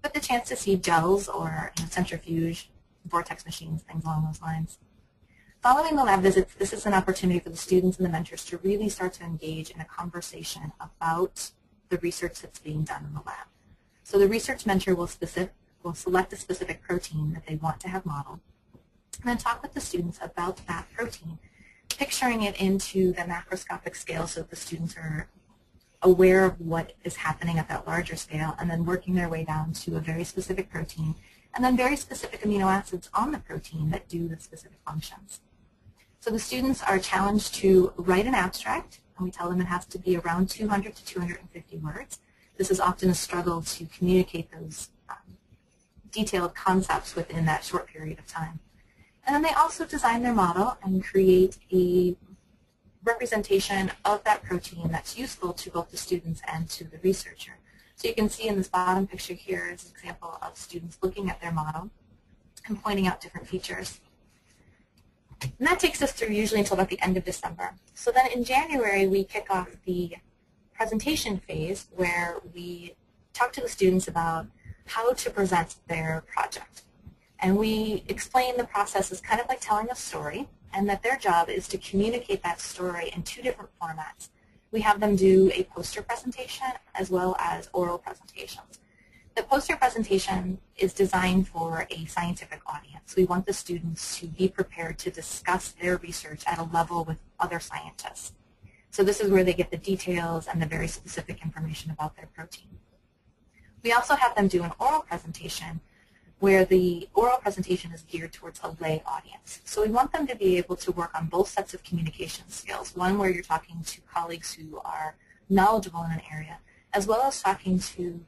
but the chance to see gels or centrifuge, vortex machines, things along those lines. Following the lab visits, this is an opportunity for the students and the mentors to really start to engage in a conversation about the research that's being done in the lab. So the research mentor will select a specific protein that they want to have modeled, and then talk with the students about that protein, picturing it into the macroscopic scale so that the students are aware of what is happening at that larger scale, and then working their way down to a very specific protein, and then very specific amino acids on the protein that do the specific functions. So the students are challenged to write an abstract, and we tell them it has to be around 200 to 250 words. This is often a struggle to communicate those detailed concepts within that short period of time. And then they also design their model and create a representation of that protein that's useful to both the students and to the researcher. So you can see in this bottom picture here is an example of students looking at their model and pointing out different features. And that takes us through usually until about the end of December. So then in January, we kick off the presentation phase where we talk to the students about how to present their project. And we explain the process as kind of like telling a story, and that their job is to communicate that story in two different formats. We have them do a poster presentation as well as oral presentations. The poster presentation is designed for a scientific audience. We want the students to be prepared to discuss their research at a level with other scientists. So this is where they get the details and the very specific information about their protein. We also have them do an oral presentation where the oral presentation is geared towards a lay audience. So we want them to be able to work on both sets of communication skills, one where you're talking to colleagues who are knowledgeable in an area, as well as talking to